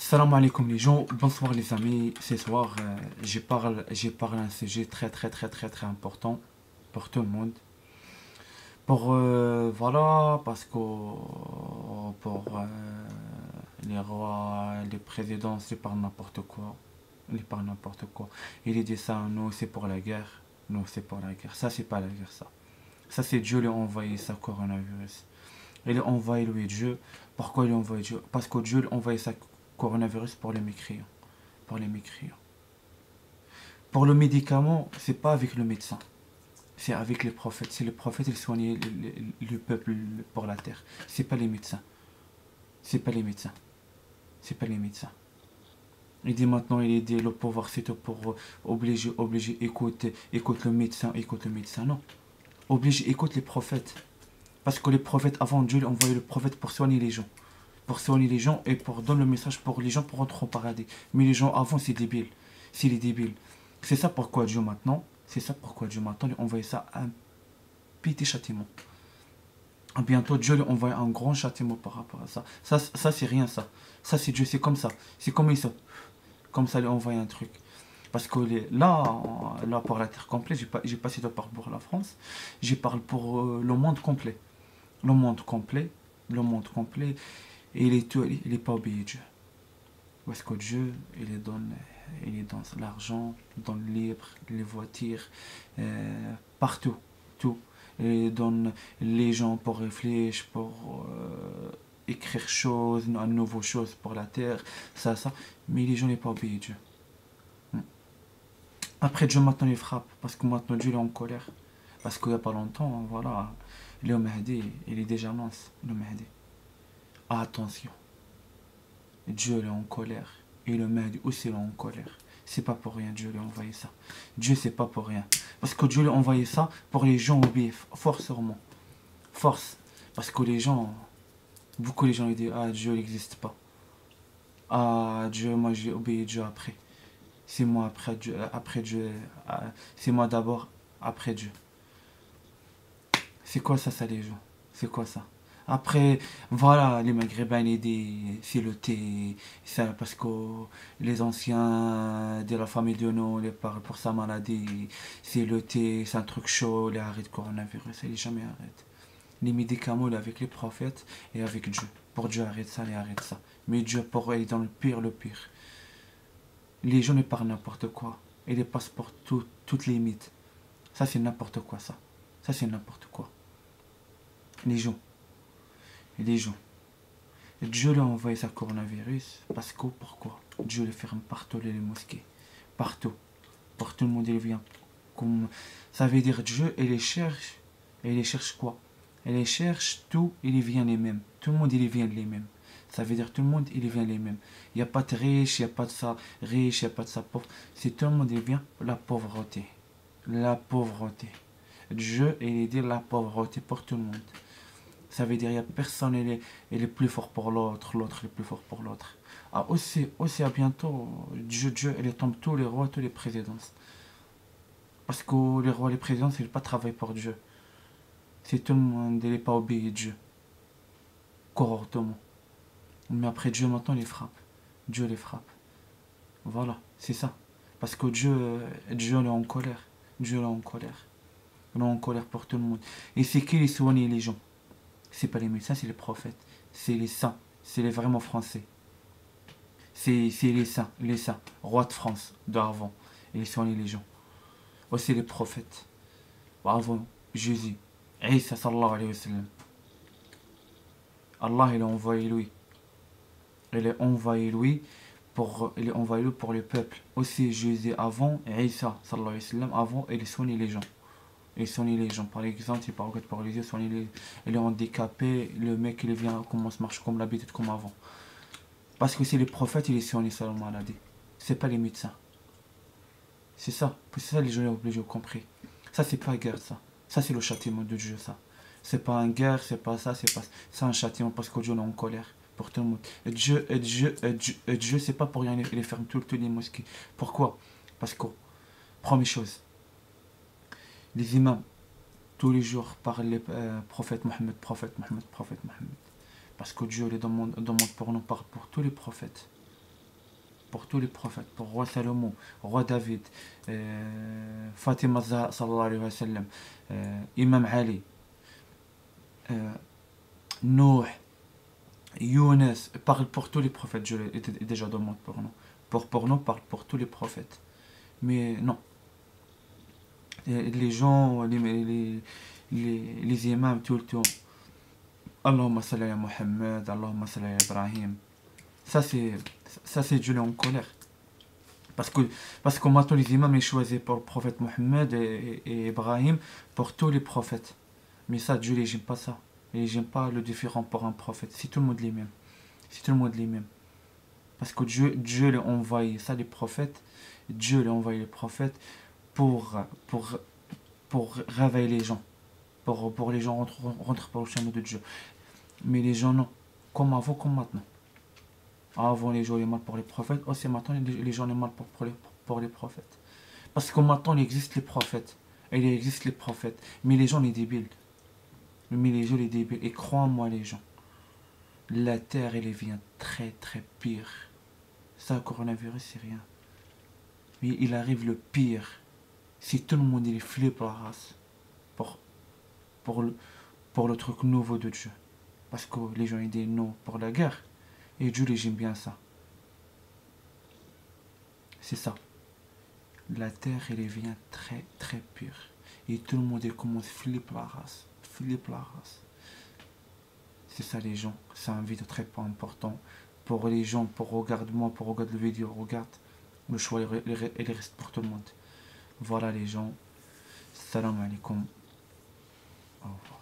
Salam alaikum les gens, bonsoir les amis. Ce soir, j'ai parlé un sujet très important pour tout le monde. Voilà, parce que pour les rois, les présidents, c'est par n'importe quoi. Il parle n'importe quoi. Il dit ça, nous c'est pour la guerre. Nous c'est pour la guerre. Ça c'est pas la guerre ça. Ça c'est Dieu lui a envoyé ça coronavirus. Il a envoyé lui Dieu. Pourquoi il a envoyé Dieu? Parce que Dieu lui a envoyé ça coronavirus pour les mécréants. Pour les mécréants. Pour le médicament, c'est pas avec le médecin. C'est avec les prophètes. C'est les prophètes qui soignaient le peuple pour la terre. C'est pas les médecins. C'est pas les médecins. C'est pas les médecins. Il dit maintenant, il dit le pouvoir c'est pour obliger, écoute le médecin, écoute le médecin. Non. Oblige, écoute les prophètes. Parce que les prophètes, avant Dieu, envoyait le prophète pour soigner les gens. Pour soigner les gens et pour donner le message pour les gens pour rentrer au paradis. Mais les gens avant, c'est débile. C'est les débiles. C'est ça pourquoi Dieu maintenant, lui envoie ça un petit châtiment. Bientôt, Dieu lui envoie un grand châtiment par rapport à ça. Ça c'est rien ça. Ça, c'est Dieu, c'est comme ça. C'est comme ça. Comme ça, lui envoie un truc. Parce que là pour la terre complète, j'ai pas cité pour la France, j'y parle pour le monde complet. Le monde complet, le monde complet, et il est pas obéi à Dieu. Parce que Dieu, il est dans l'argent, dans le livre, les voitures, partout, tout. Il donne les gens pour réfléchir, pour écrire choses, une nouvelle chose pour la terre, ça. Mais les gens n'est pas obéi à Dieu. Après Dieu maintenant il frappe, parce que maintenant Dieu est en colère. Parce qu'il n'y a pas longtemps, voilà, le Mahdi, il est déjà mince, le Mahdi. Attention, Dieu est en colère. Et le Mahdi aussi est en colère. C'est pas pour rien Dieu lui a envoyé ça. Dieu c'est pas pour rien. Parce que Dieu lui a envoyé ça pour les gens obéir, forcément. Force. Parce que les gens, beaucoup de gens ils disent, ah Dieu n'existe pas. Ah Dieu, moi j'ai obéi Dieu après. C'est moi après Dieu, c'est moi d'abord, après Dieu. C'est quoi ça les gens? C'est quoi ça? Après, voilà, les Maghrébins, ils disent, c'est le thé, ça, parce que les anciens de la famille de nous, les parlent pour sa maladie, c'est le thé, c'est un truc chaud, les arrêts de coronavirus, il jamais arrête. Les médicaments, avec les prophètes et avec Dieu. Pour Dieu, arrête ça, il arrête ça. Mais Dieu, pour eux, il est dans le pire, le pire. Les gens ne parlent n'importe quoi. Et les passent pour toutes les mythes. Ça, c'est n'importe quoi, ça. Ça, c'est n'importe quoi. Les gens. Les gens. Dieu lui a envoyé sa coronavirus parce que, pourquoi? Dieu le ferme partout les mosquées. Partout. Pour tout le monde, il vient. Comme, ça veut dire Dieu, il les cherche. Et il les cherche quoi? Il les cherche tout, il vient les mêmes. Tout le monde, il vient les mêmes. Ça veut dire tout le monde, il vient les mêmes. Il n'y a pas de riche, il n'y a pas de ça riche, il n'y a pas de ça pauvre. C'est tout le monde, il vient la pauvreté. La pauvreté. Dieu, il dit la pauvreté pour tout le monde. Ça veut dire qu'il n'y a personne, il est plus fort pour l'autre, l'autre est plus fort pour l'autre. Ah, aussi à bientôt, Dieu, il tombe tous les rois, tous les présidents. Parce que les rois, les présidents, ils ne pas travailler pour Dieu. C'est tout le monde, il n'est pas obéi à Dieu. Correctement. Mais après Dieu maintenant les frappe. Dieu les frappe. Voilà, c'est ça. Parce que Dieu est en colère. Dieu est en colère. Il est en colère pour tout le monde. Et c'est qui les soigne les gens? C'est pas les médecins, c'est les prophètes. C'est les saints. C'est les vraiment français. C'est les saints. Rois de France, d'avant. Et ils soignent les gens. Aussi les prophètes. Avant Jésus. Isa sallallahu alayhi wa sallam. Allah il a envoyé lui. Il est envoyé lui pour le peuple. Aussi Jésus avant, Isa sallallahu alayhi wa sallam, avant il soignait les gens. Il soignait les gens. Par exemple, il parle pour les yeux, il est handicapé, le mec il vient, commence à marcher comme l'habitude comme avant. Parce que c'est les prophètes, ils soignent sa maladie. C'est pas les médecins. C'est ça. C'est ça les gens ont obligé compris. Ça c'est pas guerre ça. Ça c'est le châtiment de Dieu ça. C'est pas une guerre, c'est pas ça, c'est un châtiment parce que Dieu est en colère pour tout le monde. Dieu, c'est pas pour rien, il ferme toutes les mosquées. Pourquoi? Parce que, première chose, les imams, tous les jours, parlent les prophètes Mohammed, prophète Mohammed, prophète Mohammed. Parce que Dieu, il demande pour nous, pour tous les prophètes. pour tous les prophètes, pour roi Salomon, roi David, Fatima Zahra sallallahu alayhi wa sallam, Imam Ali, Noé, Younes, parle pour tous les prophètes, je l'ai déjà demandé pour nous. Pour nous, parle pour tous les prophètes. Mais non, les gens, les imams tout le temps, Allahumma salli ala Muhammad, Allahumma salli ala Ibrahim. Ça c'est Dieu est en colère. Parce que maintenant les imams est choisi pour le prophète Mohammed et Ibrahim pour tous les prophètes. Mais ça, Dieu n'aime pas ça. Il n'aime pas le différent pour un prophète. C'est tout le monde les mêmes. C'est tout le monde les mêmes. Parce que Dieu l'a envoyé ça les prophètes. Dieu l'a envoyé les prophètes pour réveiller les gens. Pour les gens rentrent par le chemin de Dieu. Mais les gens non. Comme avant, comme maintenant. Avant les gens les mal pour les prophètes. Aussi maintenant les gens les mal pour les prophètes. Parce que maintenant il existe les prophètes. Et il existe les prophètes. Mais les gens les débiles. Mais les gens les débiles. Et crois-moi les gens. La terre elle devient très très pire. Ça le coronavirus c'est rien. Mais il arrive le pire. Si tout le monde il flippe la race. Pour le truc nouveau de Dieu. Parce que les gens ils disent non pour la guerre. Et Dieu les aime bien ça. C'est ça. La terre elle devient très très pire. Et tout le monde il commence à flipper la race. Flipper la race. C'est ça les gens. C'est un vidéo très pas important. Pour les gens, pour regarder moi, pour regarder la vidéo, regarde. Le choix il reste pour tout le monde. Voilà les gens. Salam alaikum. Au revoir.